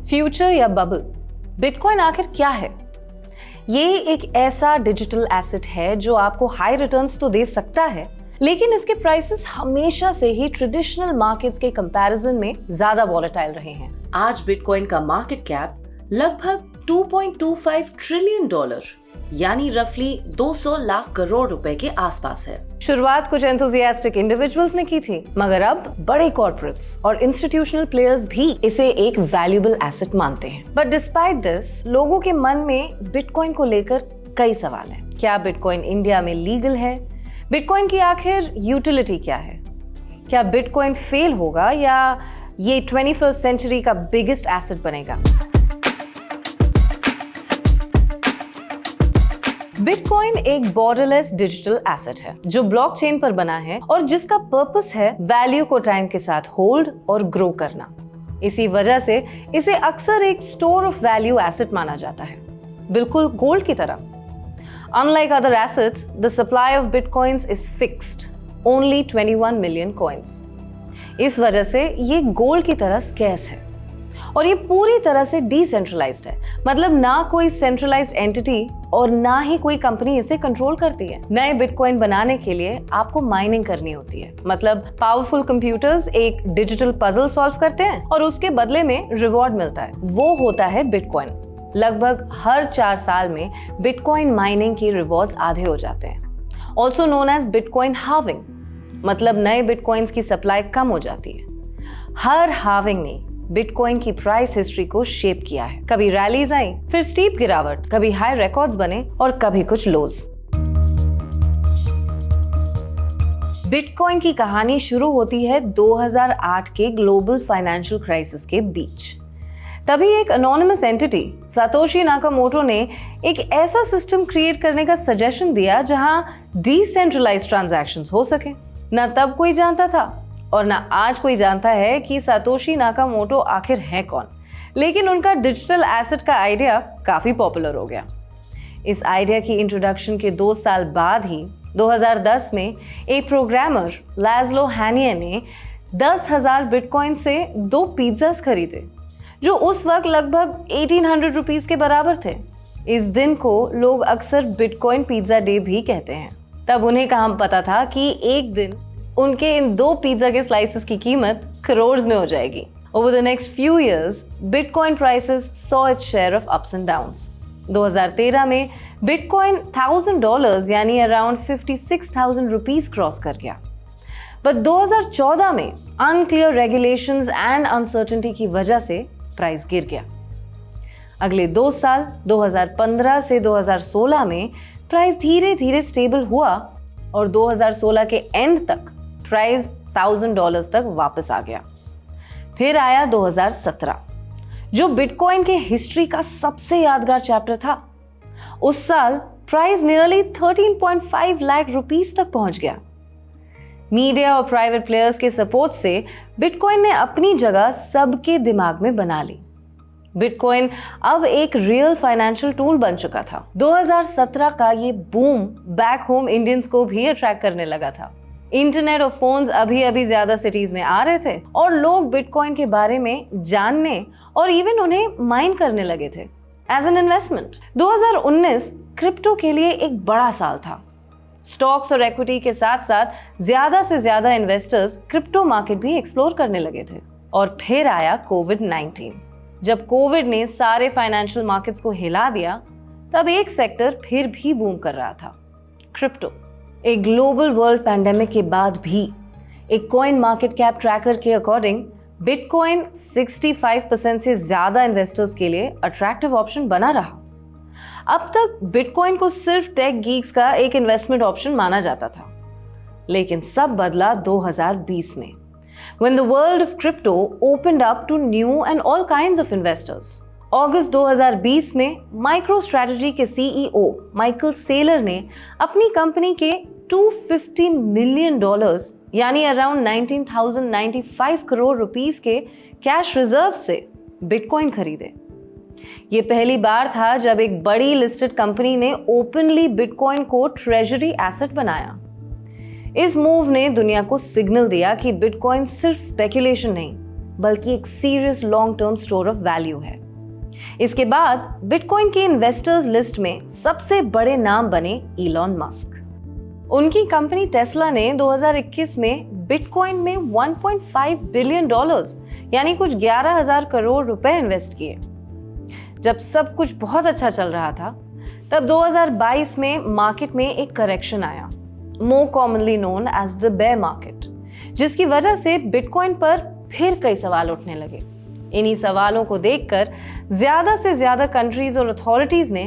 Future या bubble, bitcoin आखिर क्या है? ये एक ऐसा डिजिटल एसेट है जो आपको हाई रिटर्न्स तो दे सकता है, लेकिन इसके प्राइसेस हमेशा से ही ट्रेडिशनल मार्केट्स के कंपैरिजन में ज्यादा वॉलेटाइल रहे हैं। आज बिटकॉइन का मार्केट कैप लगभग $2.25 ट्रिलियन यानी रफली 200 लाख करोड़ रुपए के आसपास है। शुरुआत कुछ एंथुसियास्टिक इंडिविजुअल्स ने की थी, मगर अब बड़े कॉर्पोरेट्स और इंस्टीट्यूशनल प्लेयर्स भी इसे एक वैल्यूएबल एसेट मानते हैं। बट डिस्पाइट दिस, लोगों के मन में बिटकॉइन को लेकर कई सवाल हैं। क्या बिटकॉइन इंडिया में लीगल है? बिटकॉइन की आखिर यूटिलिटी क्या है? क्या बिटकॉइन फेल होगा या ये 21st सेंचुरी का बिगेस्ट एसेट बनेगा? बिटकॉइन एक बॉर्डरलेस डिजिटल एसेट है जो ब्लॉकचेन पर बना है और जिसका पर्पस है वैल्यू को टाइम के साथ होल्ड और ग्रो करना। इसी वजह से इसे अक्सर एक स्टोर ऑफ वैल्यू एसेट माना जाता है, बिल्कुल गोल्ड की तरह। Unlike other assets, the supply of bitcoins is fixed, only 21 million coins. इस वजह से ये गोल्ड की तरह स्कैर्स है और ये पूरी तरह से डिसेंट्रलाइज्ड है, मतलब ना कोई सेंट्रलाइज्ड एंटिटी और ना ही कोई कंपनी इसे कंट्रोल करती है। नए बिटकॉइन बनाने के लिए आपको माइनिंग करनी होती है, मतलब पावरफुल कंप्यूटर्स एक डिजिटल पजल सॉल्व करते हैं और उसके बदले में रिवॉर्ड मिलता है, वो होता है बिटकॉइन। लगभग हर 4 साल में बिटकॉइन माइनिंग की रिवॉर्ड्स आधे हो जाते हैं, also known as bitcoin halving, मतलब नए बिटकॉइंस की सप्लाई कम हो जाती है। हर हार्विंग ने बिटकॉइन की प्राइस हिस्ट्री को शेप किया है। कभी रैलीज आई, फिर स्टीप गिरावट, कभी हाई रिकॉर्ड्स बने और कभी कुछ लोज। बिटकॉइन की कहानी शुरू होती है 2008 के ग्लोबल फाइनेंशियल क्राइसिस के बीच। तभी एक अनोनिमस एंटिटी सातोशी नाकामोटो ने एक ऐसा सिस्टम क्रिएट करने का सजेशन दिया जहां डिसेंट्रलाइज्ड ट्रांजैक्शंस हो सके। ना तब कोई जानता था और ना आज कोई जानता है कि सातोशी नाकामोटो आखिर है कौन, लेकिन उनका डिजिटल एसेट का आइडिया काफी पॉपुलर हो गया। इस आइडिया की इंट्रोडक्शन के 2 साल बाद ही 2010 में एक प्रोग्रामर लाज़लो हैनिये ने 10,000 बिटकॉइन से 2 पिज्जास खरीदे, जो उस वक्त लगभग 1800 रुपीस के बराबर थे। इस दिन को लोग अक्सर बिटकॉइन पिज्जा डे भी कहते हैं। तब उन्हें कहाँ पता था कि एक दिन उनके इन 2 पिज्जा के स्लाइसेस की कीमत करोड़ में हो जाएगी। Over the next few years bitcoin prices saw its share of ups and downs. 2013 में बिटकॉइन $1,000 यानी अराउंड 56,000 रुपीस क्रॉस कर गया। बट 2014 में अनक्लियर रेगुलेशंस एंड अनसर्टेनिटी की वजह से प्राइस गिर गया। अगले 2 साल 2015 से 2016 में प्राइस धीरे धीरे स्टेबल हुआ और 2016 के एंड तक प्राइस $1,000 तक वापस आ गया। फिर आया 2017, जो बिटकॉइन के हिस्ट्री का सबसे यादगार चैप्टर था। उस साल प्राइस नियरली 13.5 लाख रुपीस तक पहुंच गया। मीडिया और प्राइवेट प्लेयर्स के सपोर्ट से बिटकॉइन ने अपनी जगह सबके दिमाग में बना ली। बिटकॉइन अब एक रियल फाइनेंशियल टूल बन चुका था। 2017 का ये बूम बैक होम इंडियंस को भी अट्रैक्ट करने लगा था। इंटरनेट और फोन्स अभी ज्यादा सिटीज में आ रहे थे और लोग बिटकॉइन के बारे में जानने और इवन उन्हें माइन करने लगे थे एज एन इन्वेस्टमेंट। 2019 क्रिप्टो के लिए एक बड़ा साल था। स्टॉक्स और इक्विटी के साथ साथ ज्यादा से ज्यादा इन्वेस्टर्स क्रिप्टो मार्केट भी एक्सप्लोर करने लगे थे। और फिर आया कोविड-19। जब कोविड ने सारे फाइनेंशियल मार्केट्स को हिला दिया, तब एक सेक्टर फिर भी बूम कर रहा था, क्रिप्टो। एक ग्लोबल वर्ल्ड पैंडेमिक के बाद भी एक कॉइन मार्केट कैप ट्रैकर के अकॉर्डिंग बिटकॉइन 65% से ज्यादा इन्वेस्टर्स के लिए अट्रैक्टिव ऑप्शन बना रहा। अब तक बिटकॉइन को सिर्फ टेक गीक्स का एक इन्वेस्टमेंट ऑप्शन माना जाता था, लेकिन सब बदला 2020 में, when the world of crypto opened up to new and all kinds of investors. अगस्त 2020 में MicroStrategy के CEO माइकल सेलर ने अपनी कंपनी के $250 मिलियन यानी अराउंड 19,095 करोड़ रुपीस के कैश रिजर्व से बिटकॉइन खरीदे। ये पहली बार था जब एक बड़ी लिस्टेड कंपनी ने ओपनली बिटकॉइन को ट्रेजरी एसेट बनाया। इस मूव ने दुनिया को सिग्नल दिया कि बिटकॉइन सिर्फ स्पेकुलेशन नहीं, बल्कि एक serious long term store of value है। इसके बाद बिटकॉइन के इन्वेस्टर्स लिस्ट में सबसे बड़े नाम बने इलॉन मस्क। उनकी कंपनी टेस्ला ने 2021 में बिटकॉइन में 1.5 बिलियन डॉलर्स यानी कुछ 11,000 करोड़ रुपए इन्वेस्ट किए। जब सब कुछ बहुत अच्छा चल रहा था, तब 2022 में मार्केट में एक करेक्शन आया, more commonly known as the bear market, जिसकी वजह से बिटकॉइन पर फिर कई सवाल उठने लगे। इन्हीं सवालों को देखकर ज्यादा से ज्यादा कंट्रीज और अथॉरिटीज ने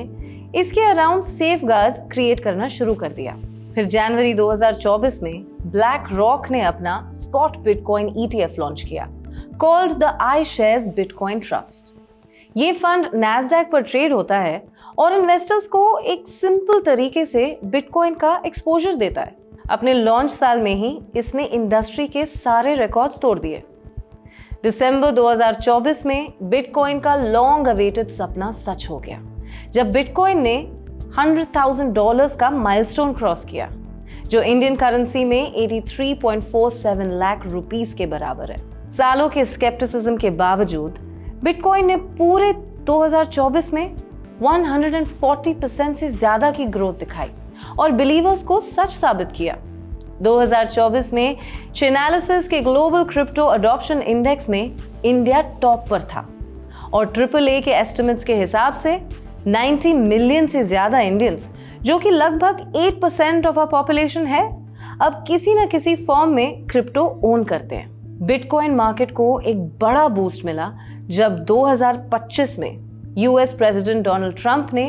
इसके अराउंड सेफगार्ड्स क्रिएट करना शुरू कर दिया। फिर जनवरी 2024 में ब्लैक रॉक ने अपना स्पॉट बिटकॉइन ETF लॉन्च किया, called the iShares bitcoin trust. ये फंड नैस्डैक पर ट्रेड होता है और इन्वेस्टर्स को एक सिंपल तरीके से बिटकॉइन का एक्सपोजर देता है। अपने लॉन्च साल में ही इसने इंडस्ट्री के सारे रिकॉर्ड्स तोड़ दिए। दिसंबर 2024 में बिटकॉइन का लॉन्ग अवेटेड सपना सच हो गया, जब बिटकॉइन ने $100,000 का माइलस्टोन क्रॉस किया, जो इंडियन करेंसी में 83.47 लाख रुपीस के बराबर है। सालों के स्केप्टिसिज्म के बावजूद बिटकॉइन ने पूरे 2024 में 140% से ज्यादा की ग्रोथ दिखाई और बिलीवर्स को सच साबित किया। 2024 में Chainalysis के ग्लोबल क्रिप्टो अडॉप्शन इंडेक्स में इंडिया टॉप पर था और AAA के एस्टिमेट्स के हिसाब से 90 मिलियन से ज्यादा इंडियंस, जो कि लगभग 8% ऑफ आवर पॉपुलेशन है, अब किसी न किसी फॉर्म में क्रिप्टो ओन करते हैं। बिटकॉइन मार्केट को एक बड़ा बूस्ट मिला जब 2025 में यूएस प्रेसिडेंट डोनाल्ड ट्रंप ने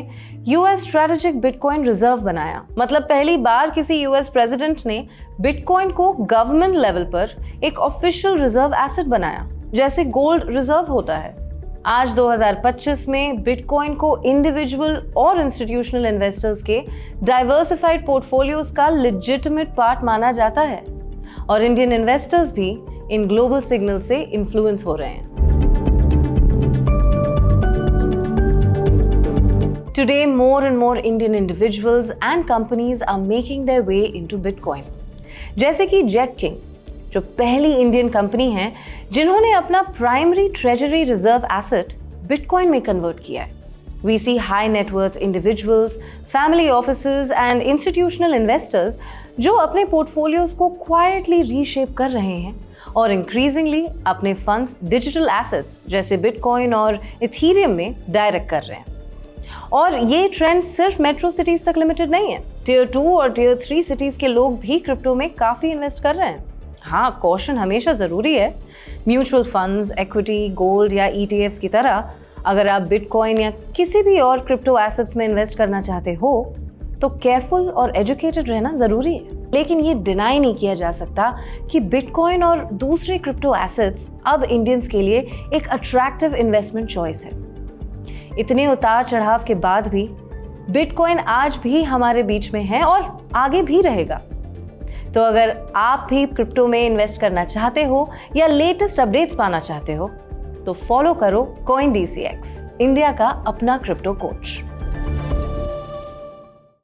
यूएस स्ट्रेटेजिक बिटकॉइन रिजर्व बनाया। मतलब पहली बार किसी यूएस प्रेसिडेंट ने बिटकॉइन को गवर्नमेंट लेवल पर एक ऑफिशियल रिजर्व एसेट बनाया, जैसे गोल्ड रिजर्व होता है। आज 2025 में बिटकॉइन को इंडिविजुअल और इंस्टीट्यूशनल इन्वेस्टर्स के डाइवर्सिफाइड पोर्टफोलियोज का लेजिटिमेट पार्ट माना जाता है और इंडियन इन्वेस्टर्स भी इन ग्लोबल सिग्नल से इन्फ्लुएंस हो रहे हैं। Today, more and more Indian individuals and companies are making their way into Bitcoin. जैसे कि जेट किंग, जो पहली इंडियन कंपनी है जिन्होंने अपना primary treasury reserve asset bitcoin में कन्वर्ट किया है। We see high net worth individuals, family offices and institutional investors जो अपने पोर्टफोलियोज को क्वाइटली रीशेप कर रहे हैं और इंक्रीजिंगली अपने फंड्स डिजिटल एसेट्स जैसे बिटकॉइन और इथीरियम में डायरेक्ट कर रहे हैं। और ये ट्रेंड सिर्फ मेट्रो सिटीज तक लिमिटेड नहीं है। टियर 2 और टियर 3 सिटीज के लोग भी क्रिप्टो में काफी इन्वेस्ट कर रहे हैं। हाँ, कॉशन हमेशा जरूरी है। म्यूचुअल फंड्स, इक्विटी, गोल्ड या ETFs की तरह अगर आप बिटकॉइन या किसी भी और क्रिप्टो एसेट्स में इन्वेस्ट करना चाहते हो तो केयरफुल और एजुकेटेड रहना जरूरी है। लेकिन ये डिनाई नहीं किया जा सकता कि बिटकॉइन और दूसरे क्रिप्टो एसेट्स अब इंडियंस के लिए एक अट्रैक्टिव इन्वेस्टमेंट चॉइस है। इतने उतार चढ़ाव के बाद भी बिटकॉइन आज भी हमारे बीच में है और आगे भी रहेगा। तो अगर आप भी क्रिप्टो में इन्वेस्ट करना चाहते हो या लेटेस्ट अपडेट्स पाना चाहते हो तो फॉलो करो CoinDCX, इंडिया का अपना क्रिप्टो कोच।